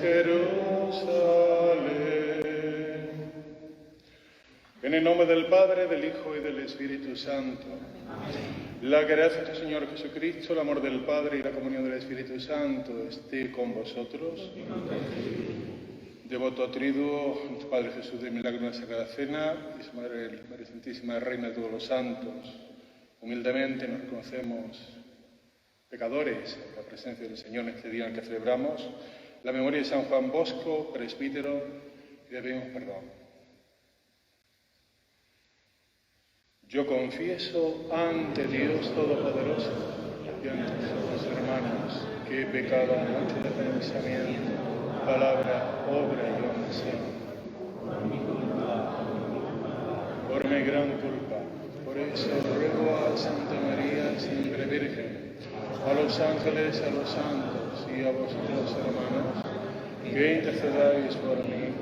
Jerusalén. En el nombre del Padre, del Hijo y del Espíritu Santo. La gracia de nuestro Señor Jesucristo, el amor del Padre y la comunión del Espíritu Santo esté con vosotros. Devoto triduo, nuestro Padre Jesús de Milagro en la Sagrada Cena, y su Madre Santísima Reina de todos los santos, humildemente nos reconocemos pecadores en la presencia del Señor en este día en el que celebramos la memoria de San Juan Bosco, presbítero, y le pedimos perdón. Yo confieso ante Dios Todopoderoso y ante los hermanos que he pecado mucho de pensamiento, palabra, obra y omisión. Por mi gran culpa. Por eso ruego a Santa María, siempre Virgen, a los ángeles, a los santos y a vosotros, hermanos, que intercedáis por mí.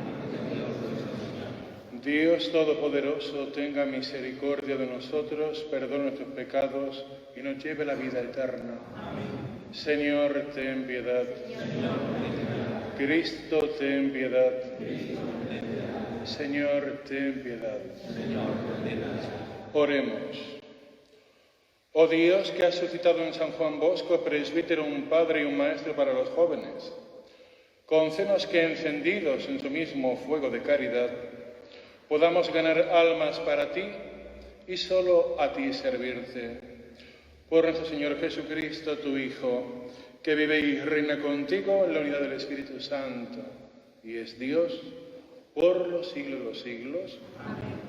Dios Todopoderoso, tenga misericordia de nosotros, perdone nuestros pecados y nos lleve a la vida eterna. Amén. Señor, ten piedad. Cristo, ten piedad. Señor, ten piedad. Oremos. Oh Dios, que has suscitado en San Juan Bosco, presbítero, un padre y un maestro para los jóvenes, concédenos que, encendidos en su mismo fuego de caridad, podamos ganar almas para ti y solo a ti servirte. Por nuestro Señor Jesucristo, tu Hijo, que vive y reina contigo en la unidad del Espíritu Santo, y es Dios por los siglos de los siglos. Amén.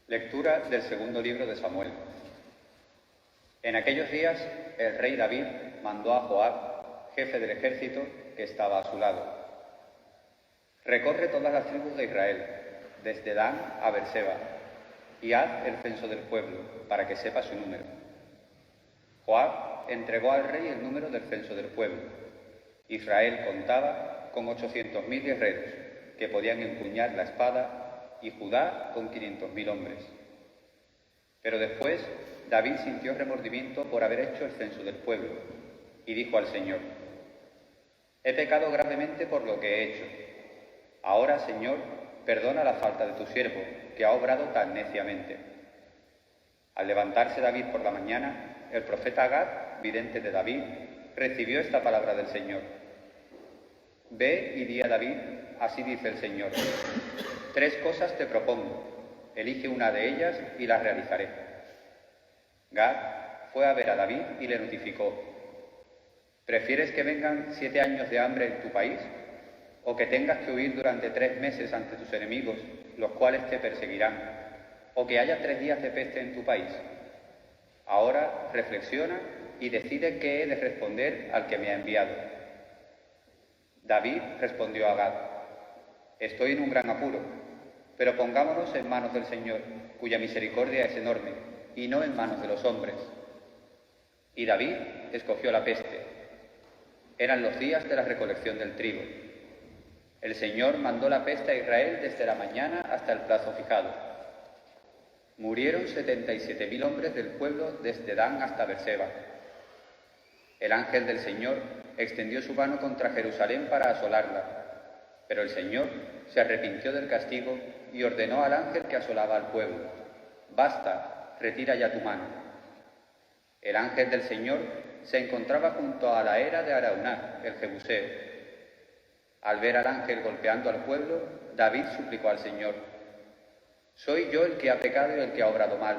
Lectura del segundo libro de Samuel. En aquellos días el rey David mandó a Joab, jefe del ejército, que estaba a su lado: recorre todas las tribus de Israel, desde Dan a Berseba, y haz el censo del pueblo, para que sepa su número. Joab entregó al rey el número del censo del pueblo. Israel contaba con 800.000 guerreros, que podían empuñar la espada, y Judá con 500.000 hombres. Pero después David sintió remordimiento por haber hecho el censo del pueblo, y dijo al Señor: he pecado gravemente por lo que he hecho. Ahora, Señor, perdona la falta de tu siervo, que ha obrado tan neciamente. Al levantarse David por la mañana, el profeta Gad, vidente de David, recibió esta palabra del Señor: ve y di a David, así dice el Señor: 3 cosas te propongo, elige una de ellas y las realizaré. Gad fue a ver a David y le notificó: ¿prefieres que vengan 7 años de hambre en tu país, o que tengas que huir durante 3 meses ante tus enemigos, los cuales te perseguirán, o que haya 3 días de peste en tu país? Ahora reflexiona y decide qué he de responder al que me ha enviado. David respondió a Gad: estoy en un gran apuro, pero pongámonos en manos del Señor, cuya misericordia es enorme, y no en manos de los hombres. Y David escogió la peste. Eran los días de la recolección del trigo. El Señor mandó la peste a Israel desde la mañana hasta el plazo fijado. Murieron 77.000 hombres del pueblo desde Dan hasta Berseba. El ángel del Señor extendió su mano contra Jerusalén para asolarla, pero el Señor se arrepintió del castigo y ordenó al ángel que asolaba al pueblo: basta, retira ya tu mano. El ángel del Señor se encontraba junto a la era de Araunah, el Jebuseo. Al ver al ángel golpeando al pueblo, David suplicó al Señor: soy yo el que ha pecado y el que ha obrado mal,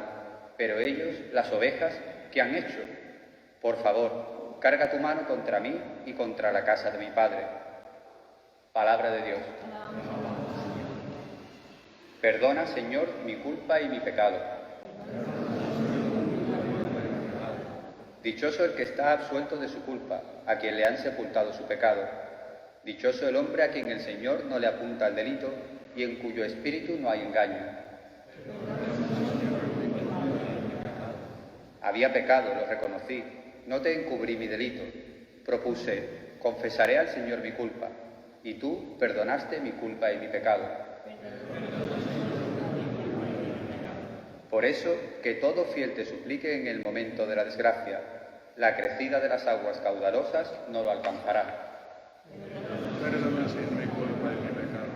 pero ellos, las ovejas, ¿qué han hecho? Por favor, carga tu mano contra mí y contra la casa de mi padre. Palabra de Dios. Perdona, Señor, mi culpa y mi pecado. Dichoso el que está absuelto de su culpa, a quien le han sepultado su pecado. Dichoso el hombre a quien el Señor no le apunta el delito y en cuyo espíritu no hay engaño. Había pecado, lo reconocí, no te encubrí mi delito. Propuse: confesaré al Señor mi culpa, y tú perdonaste mi culpa y mi pecado. Por eso, que todo fiel te suplique en el momento de la desgracia, la crecida de las aguas caudalosas no lo alcanzará. Perdona, Señor, mi culpa y mi pecado.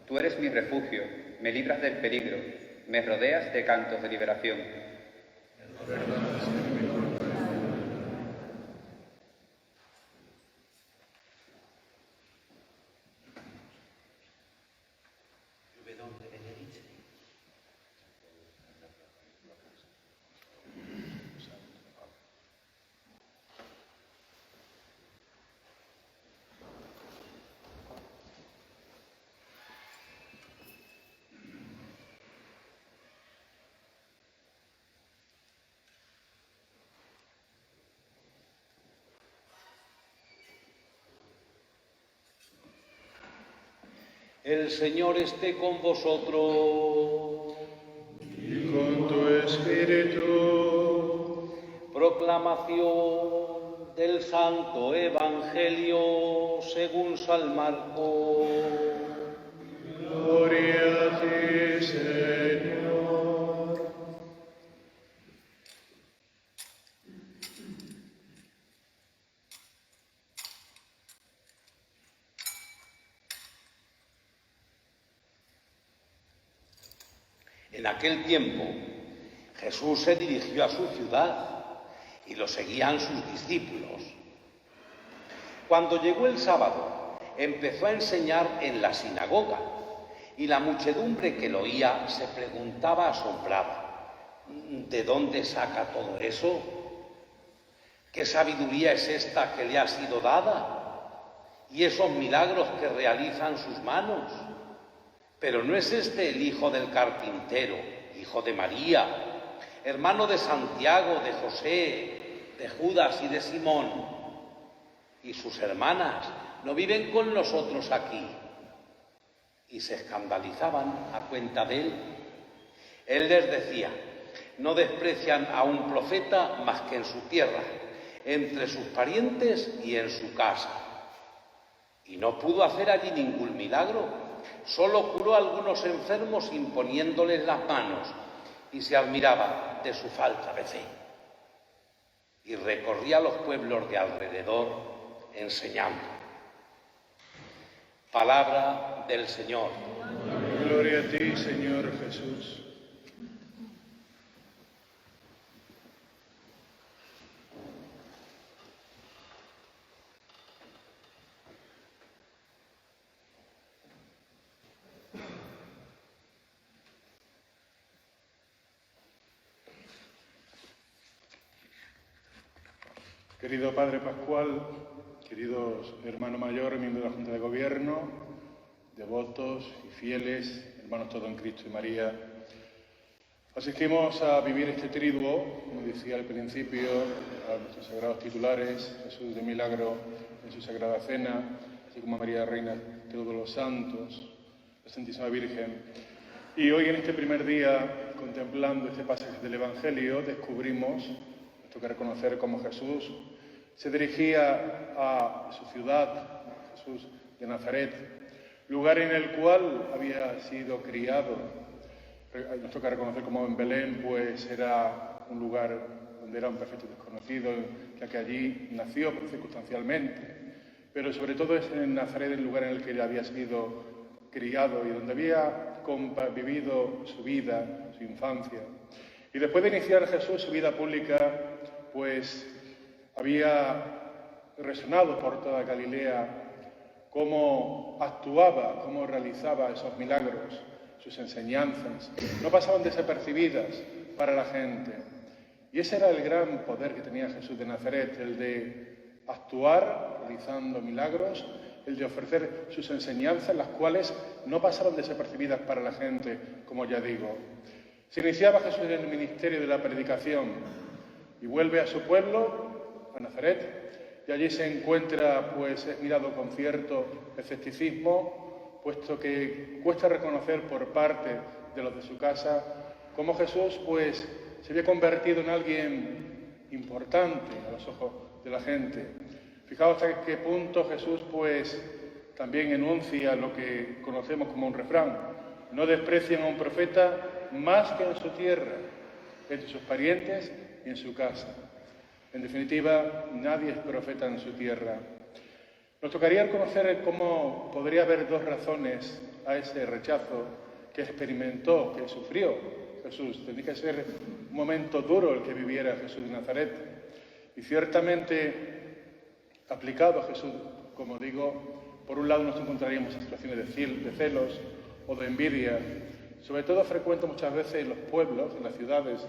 Tú eres mi refugio, me libras del peligro, me rodeas de cantos de liberación. Perdona, Señor, mi culpa y mi pecado. El Señor esté con vosotros. Y con tu espíritu. Proclamación del Santo Evangelio según San Marcos. Gloria a ti, Señor. En aquel tiempo, Jesús se dirigió a su ciudad y lo seguían sus discípulos. Cuando llegó el sábado, empezó a enseñar en la sinagoga y la muchedumbre que lo oía se preguntaba asombrada: ¿de dónde saca todo eso? ¿Qué sabiduría es esta que le ha sido dada? ¿Y esos milagros que realizan sus manos? Pero ¿no es este el hijo del carpintero, hijo de María, hermano de Santiago, de José, de Judas y de Simón? ¿Y sus hermanas no viven con nosotros aquí? Y se escandalizaban a cuenta de él. Él les decía: no desprecian a un profeta más que en su tierra, entre sus parientes y en su casa. Y no pudo hacer allí ningún milagro. Solo curó a algunos enfermos imponiéndoles las manos, y se admiraba de su falta de fe. Y recorría los pueblos de alrededor enseñando. Palabra del Señor. Gloria a ti, Señor Jesús. Querido Padre Pascual, queridos hermano mayor, miembro de la Junta de Gobierno, devotos y fieles, hermanos todos en Cristo y María, asistimos a vivir este triduo, como decía al principio, a nuestros sagrados titulares, Jesús de Milagro en su Sagrada Cena, así como a María Reina de todos los santos, la Santísima Virgen. Y hoy, en este primer día, contemplando este pasaje del Evangelio, descubrimos, esto que reconocer como Jesús se dirigía a su ciudad, Jesús de Nazaret, lugar en el cual había sido criado. Nos toca reconocer como en Belén, pues era un lugar donde era un perfecto desconocido, ya que allí nació circunstancialmente. Pero sobre todo es en Nazaret el lugar en el que él había sido criado y donde había vivido su vida, su infancia. Y después de iniciar Jesús su vida pública, pues había resonado por toda Galilea cómo actuaba, cómo realizaba esos milagros, sus enseñanzas. No pasaban desapercibidas para la gente. Y ese era el gran poder que tenía Jesús de Nazaret, el de actuar realizando milagros, el de ofrecer sus enseñanzas, las cuales no pasaban desapercibidas para la gente, como ya digo. Se iniciaba Jesús en el ministerio de la predicación y vuelve a su pueblo, a Nazaret, y allí se encuentra, pues es mirado con cierto escepticismo, puesto que cuesta reconocer por parte de los de su casa cómo Jesús, pues, se había convertido en alguien importante a los ojos de la gente. Fijaos hasta qué punto Jesús, pues, también enuncia lo que conocemos como un refrán: no desprecien a un profeta más que en su tierra, entre sus parientes y en su casa. En definitiva, nadie es profeta en su tierra. Nos tocaría conocer cómo podría haber dos razones a ese rechazo que experimentó, que sufrió Jesús. Tendría que ser un momento duro el que viviera Jesús de Nazaret. Y ciertamente, aplicado a Jesús, como digo, por un lado nos encontraríamos en situaciones de celos o de envidia, sobre todo frecuente muchas veces en los pueblos, en las ciudades,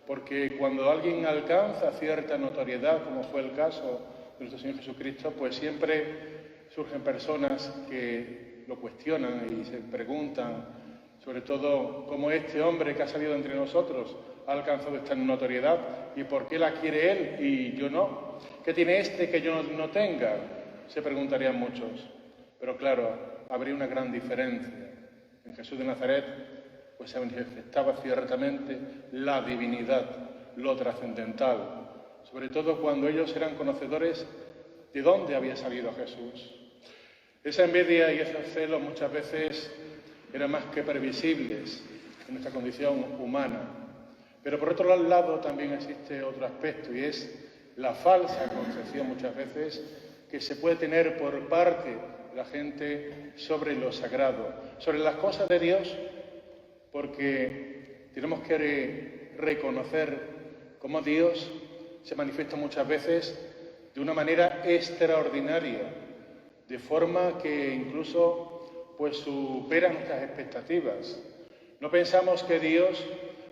porque cuando alguien alcanza cierta notoriedad, como fue el caso de nuestro Señor Jesucristo, pues siempre surgen personas que lo cuestionan y se preguntan, sobre todo, cómo este hombre que ha salido entre nosotros ha alcanzado esta notoriedad y por qué la quiere él y yo no. ¿Qué tiene este que yo no tenga? Se preguntarían muchos. Pero claro, habría una gran diferencia. En Jesús de Nazaret pues se manifestaba ciertamente la divinidad, lo trascendental, sobre todo cuando ellos eran conocedores de dónde había salido Jesús. Esa envidia y esos celos muchas veces eran más que previsibles en nuestra condición humana. Pero por otro lado también existe otro aspecto, y es la falsa concepción muchas veces que se puede tener por parte de la gente sobre lo sagrado, sobre las cosas de Dios, porque tenemos que reconocer cómo Dios se manifiesta muchas veces de una manera extraordinaria, de forma que incluso pues supera nuestras expectativas. No pensamos que Dios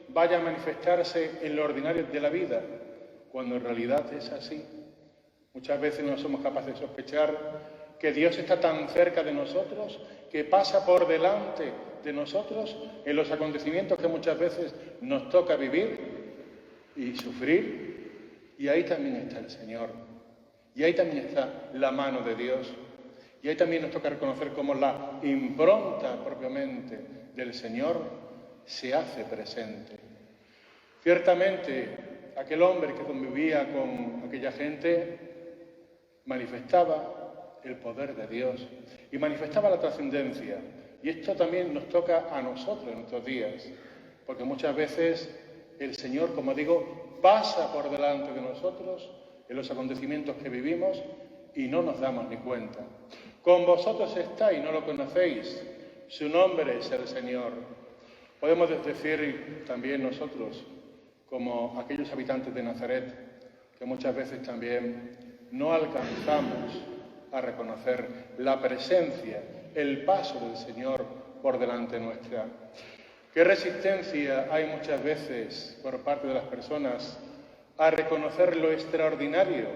vaya a manifestarse en lo ordinario de la vida, cuando en realidad es así. Muchas veces no somos capaces de sospechar que Dios está tan cerca de nosotros, que pasa por delante de nosotros en los acontecimientos que muchas veces nos toca vivir y sufrir. Y ahí también está el Señor. Y ahí también está la mano de Dios. Y ahí también nos toca reconocer cómo la impronta propiamente del Señor se hace presente. Ciertamente, aquel hombre que convivía con aquella gente manifestaba el poder de Dios y manifestaba la trascendencia. Y esto también nos toca a nosotros en nuestros días, porque muchas veces el Señor, como digo, pasa por delante de nosotros en los acontecimientos que vivimos y no nos damos ni cuenta. Con vosotros está y no lo conocéis, su nombre es el Señor. Podemos decir también nosotros, como aquellos habitantes de Nazaret, que muchas veces también no alcanzamos a reconocer la presencia, el paso del Señor por delante nuestra. ¿Qué resistencia hay muchas veces por parte de las personas a reconocer lo extraordinario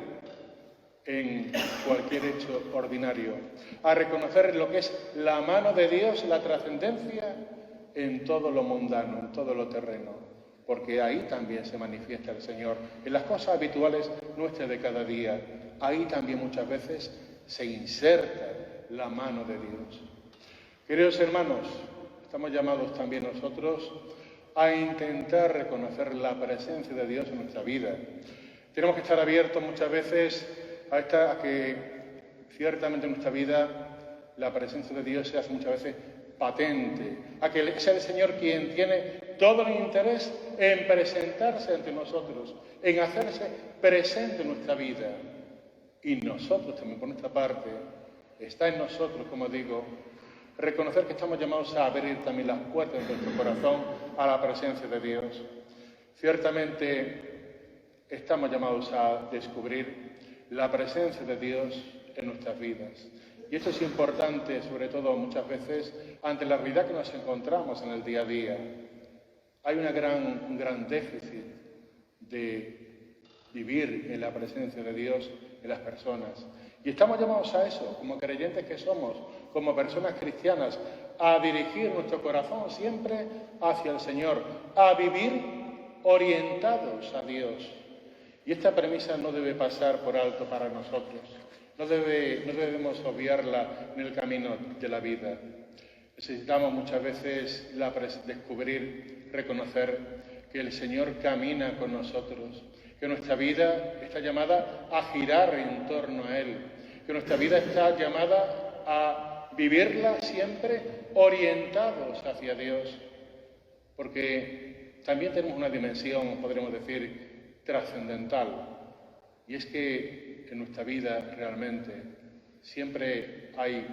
en cualquier hecho ordinario, a reconocer lo que es la mano de Dios, la trascendencia en todo lo mundano, en todo lo terreno? Porque ahí también se manifiesta el Señor, en las cosas habituales nuestras de cada día. Ahí también muchas veces se inserta la mano de Dios. Queridos hermanos, estamos llamados también nosotros a intentar reconocer la presencia de Dios en nuestra vida. Tenemos que estar abiertos muchas veces a que ciertamente en nuestra vida la presencia de Dios se hace muchas veces patente, a que sea el Señor quien tiene todo el interés en presentarse ante nosotros, en hacerse presente en nuestra vida. Y nosotros también, por nuestra parte, está en nosotros, como digo, reconocer que estamos llamados a abrir también las puertas de nuestro corazón a la presencia de Dios. Ciertamente estamos llamados a descubrir la presencia de Dios en nuestras vidas. Y esto es importante, sobre todo muchas veces, ante la realidad que nos encontramos en el día a día. Hay un gran déficit de vivir en la presencia de Dios en las personas. Y estamos llamados a eso, como creyentes que somos, como personas cristianas, a dirigir nuestro corazón siempre hacia el Señor, a vivir orientados a Dios. Y esta premisa no debe pasar por alto para nosotros. No debemos obviarla en el camino de la vida. Necesitamos muchas veces descubrir, reconocer que el Señor camina con nosotros, que nuestra vida está llamada a girar en torno a Él, que nuestra vida está llamada a vivirla siempre orientados hacia Dios, porque también tenemos una dimensión, podríamos decir, trascendental, y es que en nuestra vida realmente siempre hay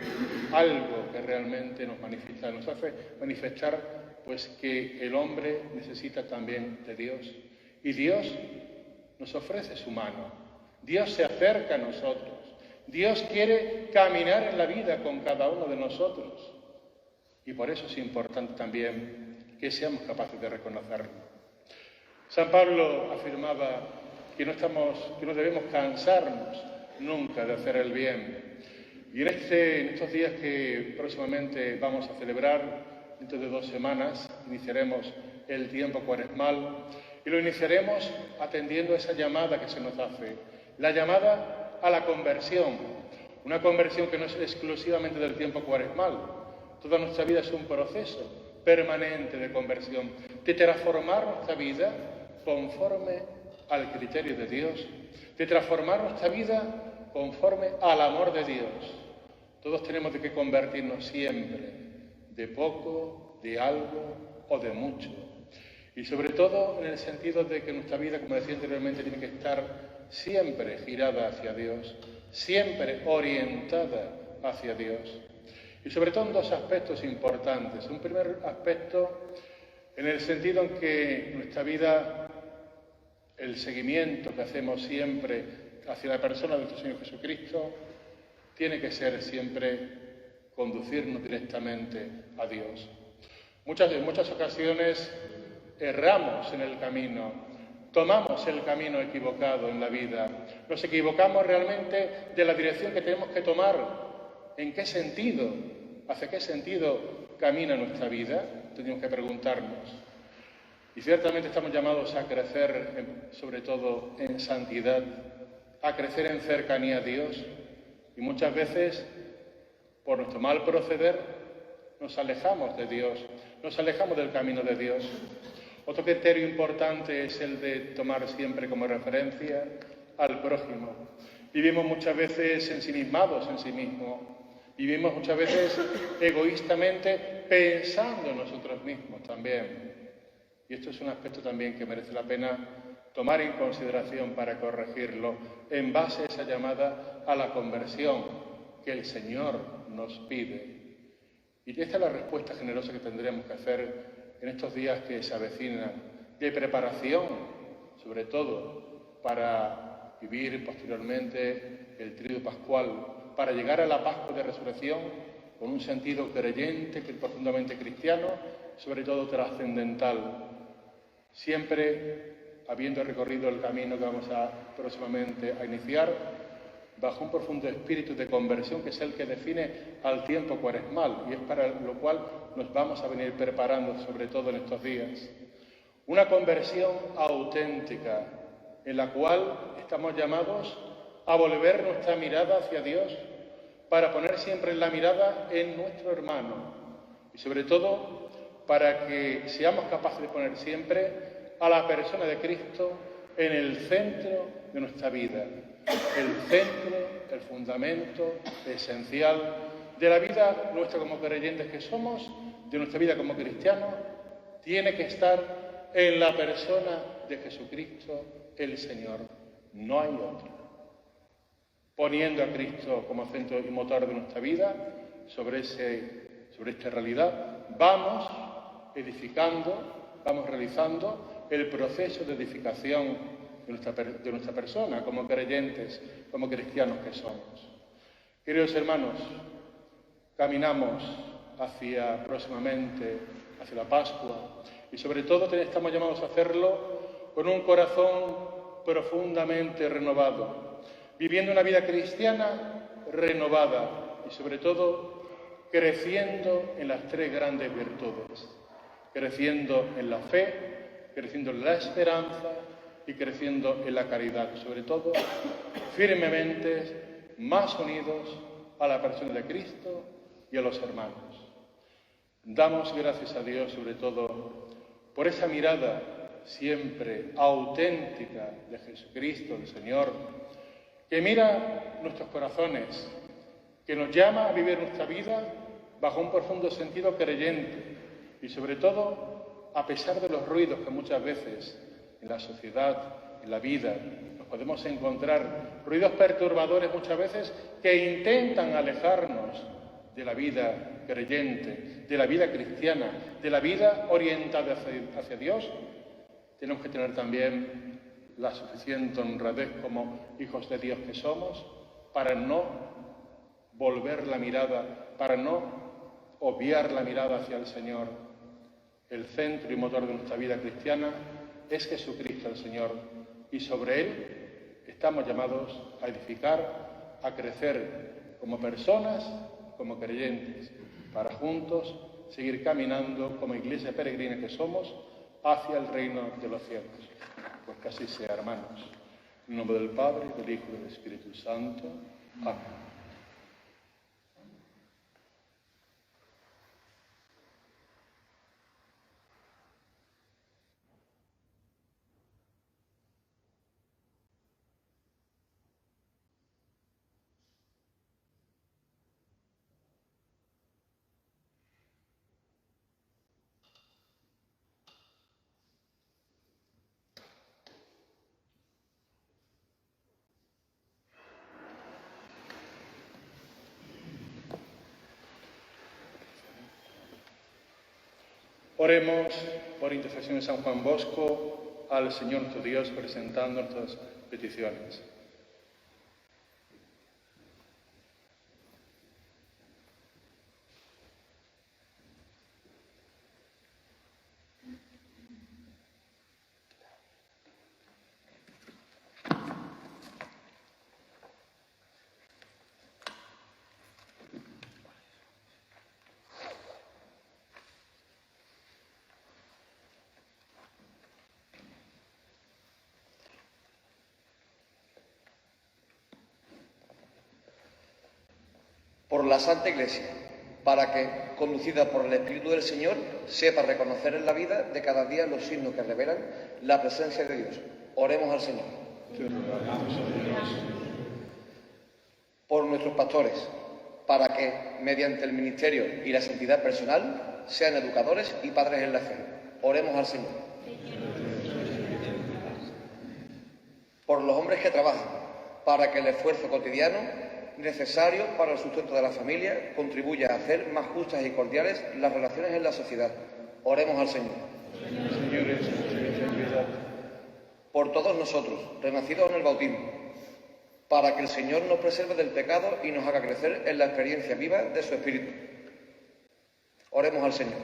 algo que realmente nos manifiesta, nos hace manifestar pues que el hombre necesita también de Dios, y Dios nos ofrece su mano, Dios se acerca a nosotros, Dios quiere caminar en la vida con cada uno de nosotros, y por eso es importante también que seamos capaces de reconocerlo. San Pablo afirmaba que no debemos cansarnos nunca de hacer el bien. Y en estos días que próximamente vamos a celebrar, dentro de 2 semanas, iniciaremos el tiempo cuaresmal y lo iniciaremos atendiendo a esa llamada que se nos hace, la llamada a la conversión, una conversión que no es exclusivamente del tiempo cuaresmal. Toda nuestra vida es un proceso permanente de conversión, de transformar nuestra vida conforme al criterio de Dios, de transformar nuestra vida conforme al amor de Dios. Todos tenemos de que convertirnos siempre, de poco, de algo o de mucho. Y sobre todo en el sentido de que nuestra vida, como decía anteriormente, tiene que estar siempre girada hacia Dios, siempre orientada hacia Dios. Y sobre todo en 2 aspectos importantes. Un primer aspecto en el sentido en que nuestra vida, el seguimiento que hacemos siempre hacia la persona de nuestro Señor Jesucristo, tiene que ser siempre conducirnos directamente a Dios. En muchas ocasiones erramos en el camino, tomamos el camino equivocado en la vida, nos equivocamos realmente de la dirección que tenemos que tomar, en qué sentido, hacia qué sentido camina nuestra vida, tenemos que preguntarnos. Y ciertamente estamos llamados a crecer, sobre todo en santidad, a crecer en cercanía a Dios, y muchas veces, por nuestro mal proceder, nos alejamos de Dios, nos alejamos del camino de Dios. Otro criterio importante es el de tomar siempre como referencia al prójimo. Vivimos muchas veces ensimismados en sí mismos, vivimos muchas veces egoístamente pensando en nosotros mismos también. Y esto es un aspecto también que merece la pena tomar en consideración para corregirlo en base a esa llamada a la conversión que el Señor nos pide. Y esta es la respuesta generosa que tendremos que hacer en estos días que se avecinan, de preparación, sobre todo, para vivir posteriormente el Tríodo Pascual, para llegar a la Pascua de Resurrección con un sentido creyente, que es profundamente cristiano, sobre todo trascendental, siempre habiendo recorrido el camino que vamos próximamente a iniciar, bajo un profundo espíritu de conversión que es el que define al tiempo cuaresmal, y es para lo cual nos vamos a venir preparando, sobre todo en estos días. Una conversión auténtica, en la cual estamos llamados a volver nuestra mirada hacia Dios, para poner siempre la mirada en nuestro hermano, y sobre todo para que seamos capaces de poner siempre a la persona de Cristo en el centro de nuestra vida, el centro, el fundamento esencial de la vida nuestra como creyentes que somos, de nuestra vida como cristianos, tiene que estar en la persona de Jesucristo el Señor, no hay otro. Poniendo a Cristo como centro y motor de nuestra vida, sobre esta realidad, vamos edificando, vamos realizando el proceso de edificación de nuestra persona, como creyentes, como cristianos que somos. Queridos hermanos, caminamos próximamente hacia la Pascua, y sobre todo estamos llamados a hacerlo con un corazón profundamente renovado, viviendo una vida cristiana renovada y sobre todo creciendo en las 3 grandes virtudes, creciendo en la fe, creciendo en la esperanza y creciendo en la caridad, sobre todo firmemente más unidos a la persona de Cristo y a los hermanos. Damos gracias a Dios sobre todo por esa mirada siempre auténtica de Jesucristo, el Señor, que mira nuestros corazones, que nos llama a vivir nuestra vida bajo un profundo sentido creyente y, sobre todo, a pesar de los ruidos que muchas veces en la sociedad, en la vida, nos podemos encontrar, ruidos perturbadores muchas veces que intentan alejarnos de la vida creyente, de la vida cristiana, de la vida orientada hacia Dios. Tenemos que tener también la suficiente honradez como hijos de Dios que somos para no volver la mirada, para no obviar la mirada hacia el Señor. El centro y motor de nuestra vida cristiana es Jesucristo el Señor, y sobre Él estamos llamados a edificar, a crecer como personas, como creyentes, para juntos seguir caminando como iglesia peregrina que somos hacia el reino de los cielos. Pues que así sea, hermanos. En nombre del Padre, del Hijo y del Espíritu Santo. Amén. Oremos por intercesión de San Juan Bosco al Señor nuestro Dios, presentando nuestras peticiones. Por la Santa Iglesia, para que, conducida por el Espíritu del Señor, sepa reconocer en la vida de cada día los signos que revelan la presencia de Dios. Oremos al Señor. Por nuestros pastores, para que, mediante el ministerio y la santidad personal, sean educadores y padres en la fe. Oremos al Señor. Por los hombres que trabajan, para que el esfuerzo cotidiano necesario para el sustento de la familia contribuya a hacer más justas y cordiales las relaciones en la sociedad. Oremos al Señor. Por todos nosotros, renacidos en el bautismo, para que el Señor nos preserve del pecado y nos haga crecer en la experiencia viva de su Espíritu. Oremos al Señor.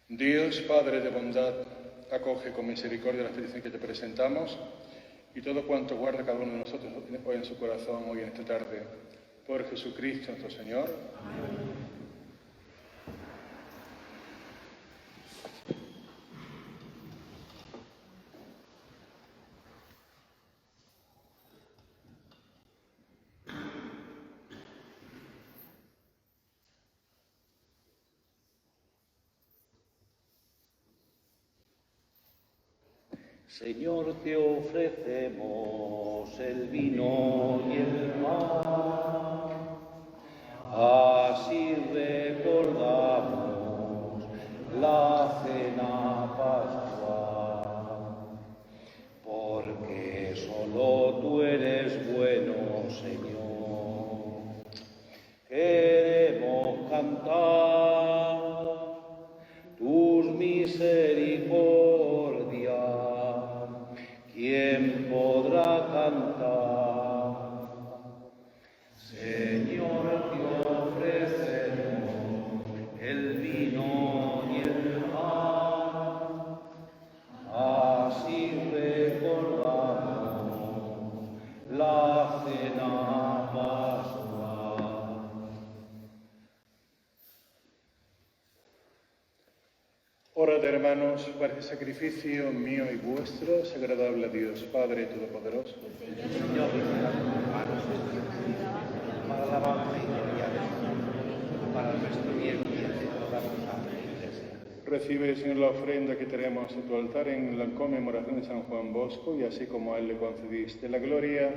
Dios, Padre de bondad, acoge con misericordia las peticiones que te presentamos y todo cuanto guarda cada uno de nosotros hoy en su corazón, hoy en esta tarde. Por Jesucristo nuestro Señor. Amén. Señor, te ofrecemos el vino y el pan, así recordamos la cena pascual, porque solo tú eres bueno, Señor. Queremos cantar tus misericordias. ¿Quién podrá cantar? Señor, te ofrecemos el vino y el pan, así recordamos la cena pascual. Orad, hermanos, para que el sacrificio mío y vuestro sea agradable a Dios, Padre Todopoderoso. Señor, para la alabanza y gloria de su nombre, para nuestro bien y el de toda la iglesia. Recibe, Señor, la ofrenda que traemos a tu altar en la conmemoración de San Juan Bosco, y así como a él le concediste la gloria,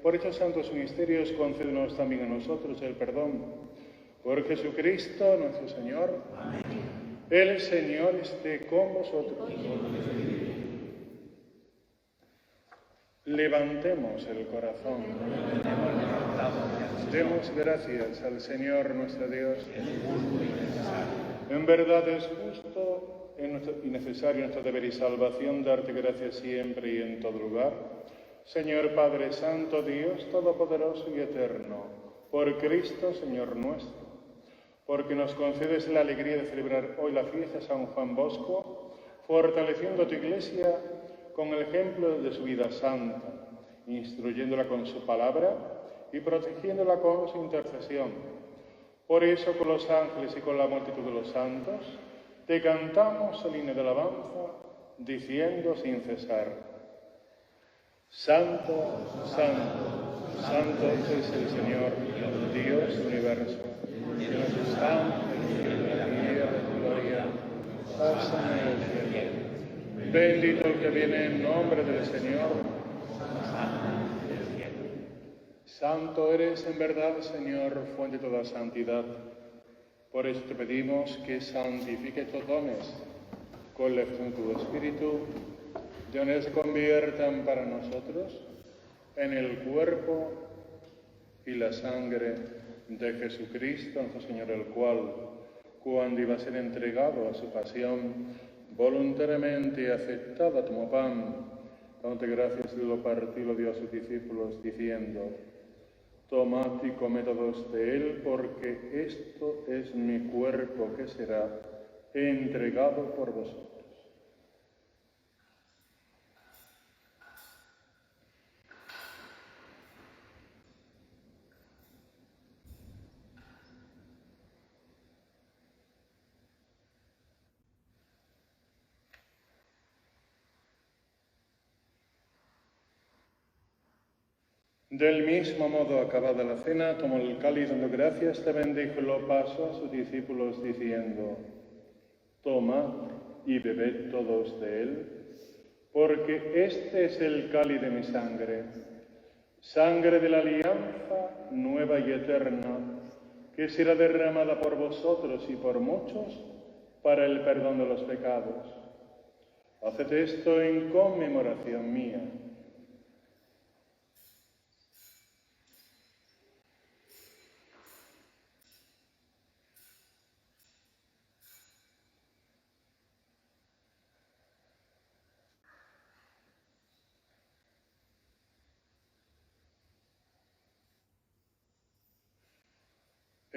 por estos santos misterios, concédenos también a nosotros el perdón. Por Jesucristo nuestro Señor. Amén. El Señor esté con vosotros. Levantemos el corazón. Demos gracias al Señor nuestro Dios. En verdad es justo y necesario nuestro deber y salvación darte gracias siempre y en todo lugar. Señor Padre Santo, Dios Todopoderoso y Eterno, por Cristo, Señor nuestro, porque nos concedes la alegría de celebrar hoy la fiesta de San Juan Bosco, fortaleciendo tu Iglesia con el ejemplo de su vida santa, instruyéndola con su palabra y protegiéndola con su intercesión. Por eso, con los ángeles y con la multitud de los santos, te cantamos el himno de alabanza, diciendo sin cesar: Santo, Santo, Santo es el Señor, Dios del universo. Llenos están de gloria, pásame en el cielo. Bendito el que viene en nombre del Señor. Santo eres en verdad, Señor, fuente de toda santidad. Por eso te pedimos que santifiques tus dones con la efección de tu Espíritu, de donde se conviertan para nosotros en el cuerpo y la sangre de Jesucristo, nuestro Señor, el cual, cuando iba a ser entregado a su pasión, voluntariamente aceptaba, tomó pan, dándote gracias, lo partió y lo dio a sus discípulos, diciendo: Tomad y comed todos de él, porque esto es mi cuerpo que será entregado por vosotros. Del mismo modo, acabada la cena, tomó el cáliz, dando gracias, te bendijo y lo pasó a sus discípulos, diciendo: Tomad y bebed todos de él, porque este es el cáliz de mi sangre, sangre de la alianza nueva y eterna, que será derramada por vosotros y por muchos para el perdón de los pecados. Haced esto en conmemoración mía.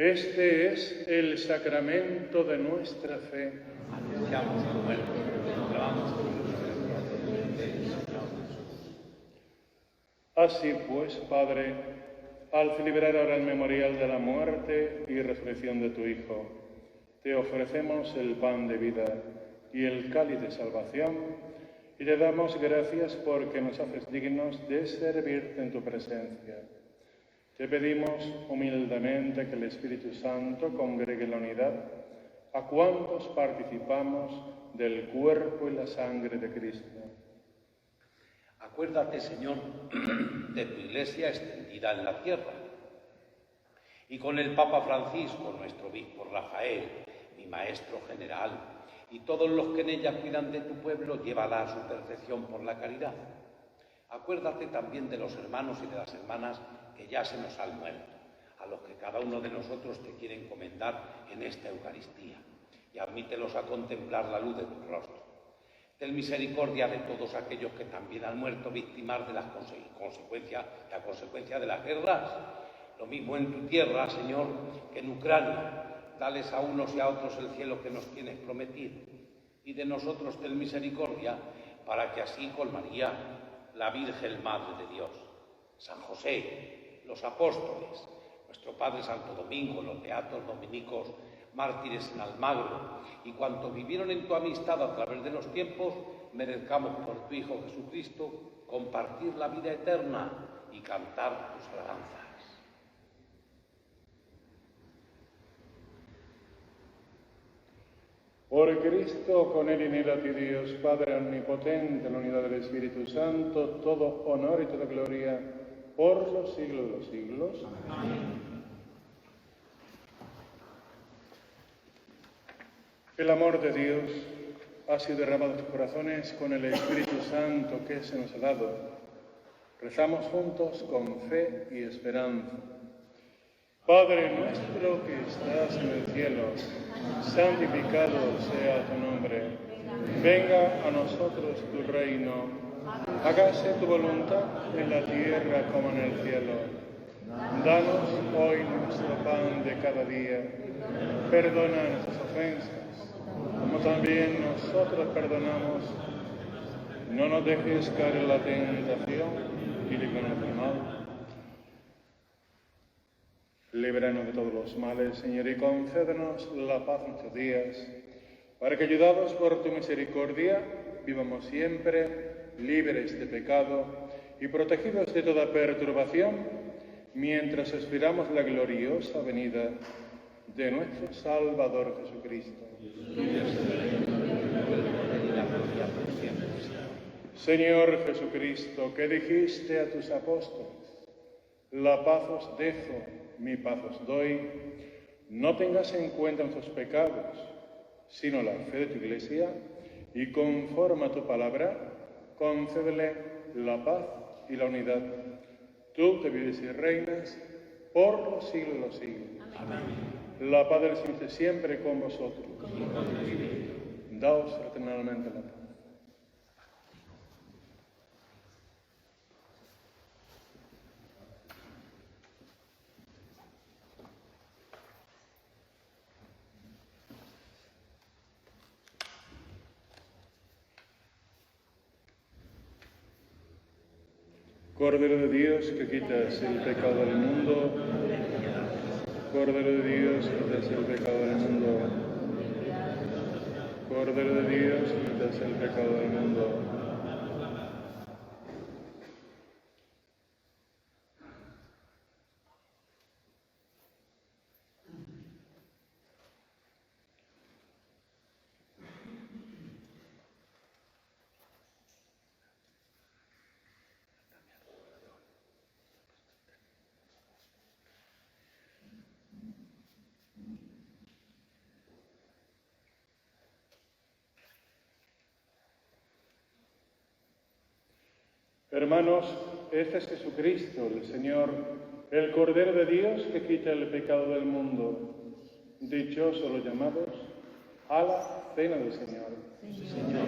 Este es el sacramento de nuestra fe. Anunciamos tu muerte, proclamamos tu Así pues, Padre, al celebrar ahora el memorial de la muerte y resurrección de tu Hijo, te ofrecemos el pan de vida y el cáliz de salvación, y te damos gracias porque nos haces dignos de servirte en tu presencia. Te pedimos humildemente que el Espíritu Santo congregue en la unidad a cuantos participamos del cuerpo y la sangre de Cristo. Acuérdate, Señor, de tu Iglesia extendida en la tierra, y con el Papa Francisco, nuestro obispo Rafael, mi maestro general, y todos los que en ella cuidan de tu pueblo, llévala a su perfección por la caridad. Acuérdate también de los hermanos y de las hermanas que ya se nos han muerto, a los que cada uno de nosotros te quiere encomendar en esta Eucaristía, y admítelos a contemplar la luz de tu rostro. Ten misericordia de todos aquellos que también han muerto víctimas de la consecuencia de las guerras. Lo mismo en tu tierra, Señor, que en Ucrania. Dales a unos y a otros el cielo que nos tienes prometido. Y de nosotros ten misericordia, para que así con María, la Virgen Madre de Dios, San José, los apóstoles, nuestro Padre Santo Domingo, los beatos dominicos, mártires en Almagro, y cuantos vivieron en tu amistad a través de los tiempos, merezcamos por tu Hijo Jesucristo compartir la vida eterna y cantar tus alabanzas. Por Cristo, con Él y en Él, a ti Dios, Padre omnipotente, en la unidad del Espíritu Santo, todo honor y toda gloria, por los siglos de los siglos. Amén. El amor de Dios ha sido derramado en sus corazones con el Espíritu Santo que se nos ha dado. Rezamos juntos con fe y esperanza. Padre nuestro que estás en el cielo, santificado sea tu nombre. Venga a nosotros tu reino. Hágase tu voluntad en la tierra como en el cielo. Danos hoy nuestro pan de cada día. Perdona nuestras ofensas, como también nosotros perdonamos. No nos dejes caer en la tentación y líbranos del mal. Líbranos de todos los males, Señor, y concédenos la paz en nuestros días, para que, ayudados por tu misericordia, vivamos siempre libres de pecado y protegidos de toda perturbación, mientras esperamos la gloriosa venida de nuestro Salvador Jesucristo. Señor Jesucristo, que dijiste a tus apóstoles: la paz os dejo, mi paz os doy, no tengas en cuenta nuestros pecados, sino la fe de tu Iglesia, y conforme a tu palabra, concédele la paz y la unidad. Tú que vives y reinas por los siglos de los siglos. Amén. La paz del Señor esté siempre con vosotros. Daos fraternalmente la paz. Cordero de Dios, que quitas el pecado del mundo. Cordero de Dios, que quitas el pecado del mundo. Cordero de Dios, que quitas el pecado del mundo. Hermanos, este es Jesucristo, el Señor, el Cordero de Dios que quita el pecado del mundo. Dichosos los llamados a la cena del Señor. Sí, Señor,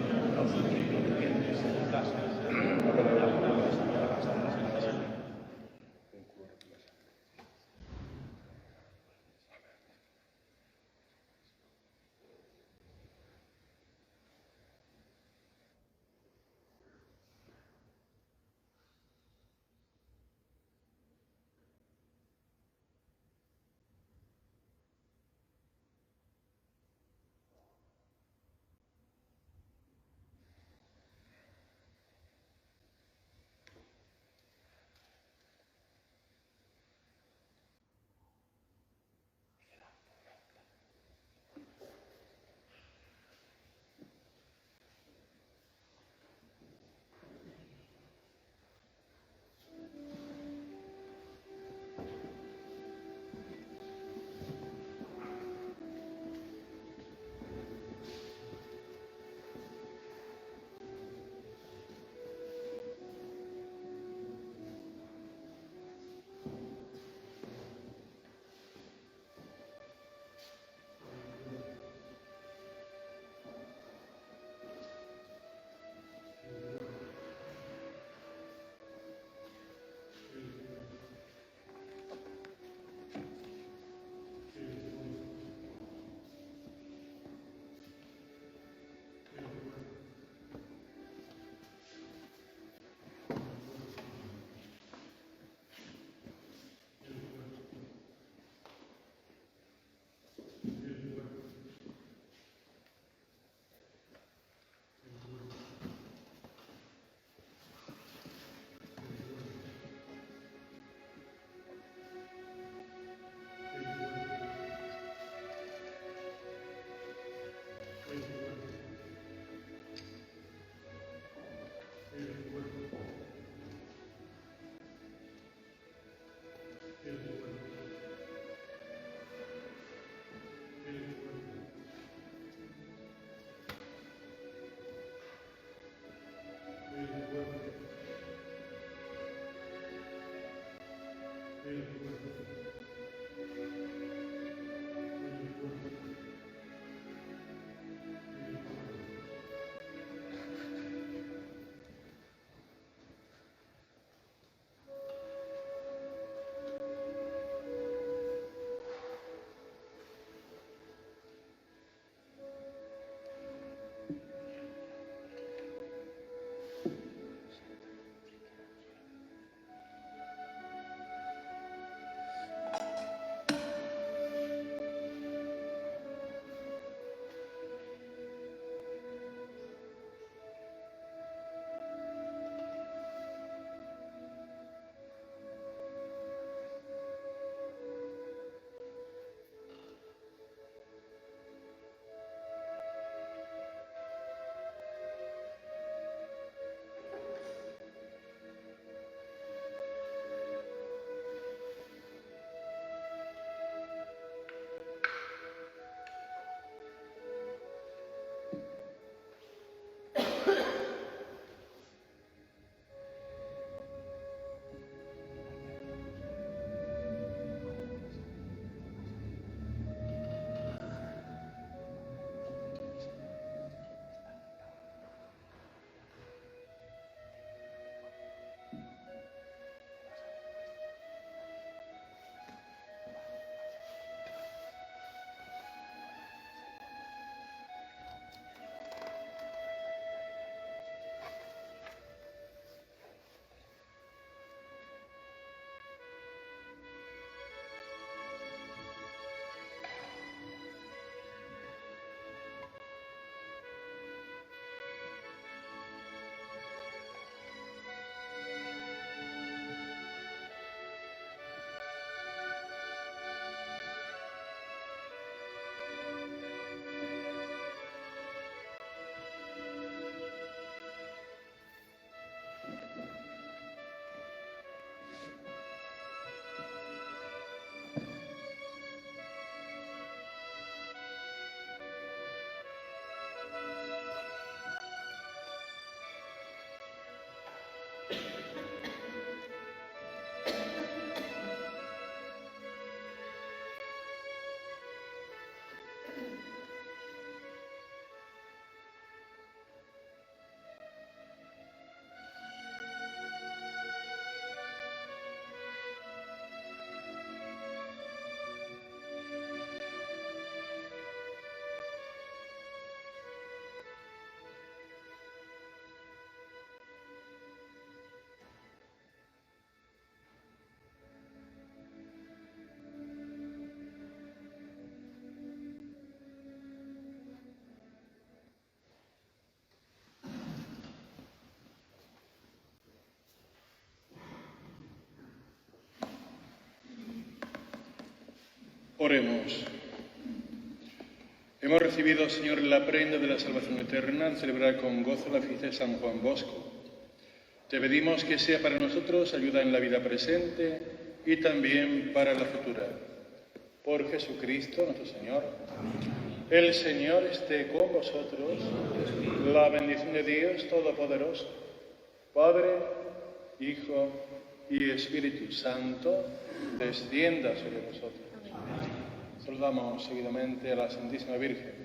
Oremos. Hemos recibido, Señor, la prenda de la salvación eterna al celebrar con gozo la fiesta de San Juan Bosco. Te pedimos que sea para nosotros ayuda en la vida presente y también para la futura. Por Jesucristo nuestro Señor. El Señor esté con vosotros. La bendición de Dios Todopoderoso, Padre, Hijo y Espíritu Santo, descienda sobre vosotros. Saludamos seguidamente a la Santísima Virgen.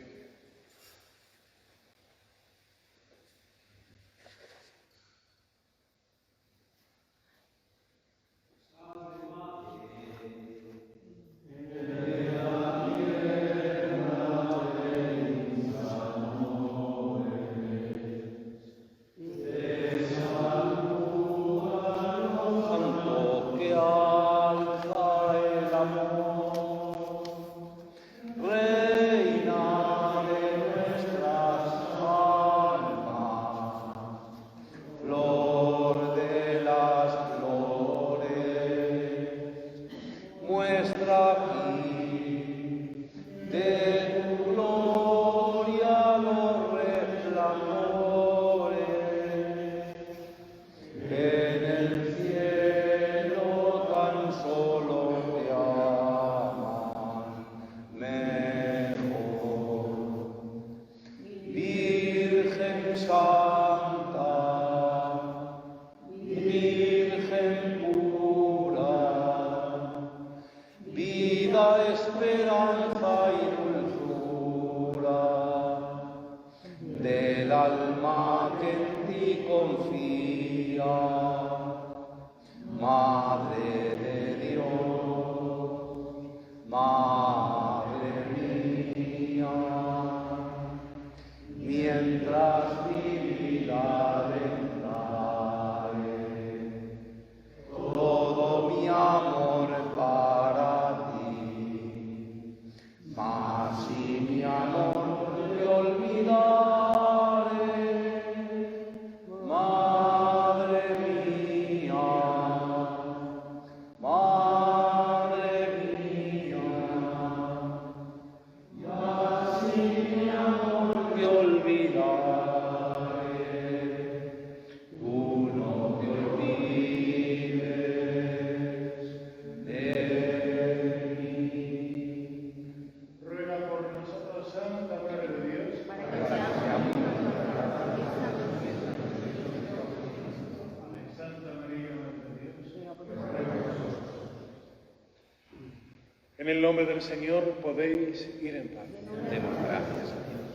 Reina Madre de Dios, Madre mía, mientras mi vida declare todo mi amor para ti, mas si mi amor te olvidare, Madre mía, Madre mía, ya si mi amor te olvidare, tú no te olvides de mí. Ruega por nosotros, Santa Madre de Dios, para que seamos Santa María, Madre de Dios. En el nombre del Señor podéis ir en paz. Demos gracias a Dios.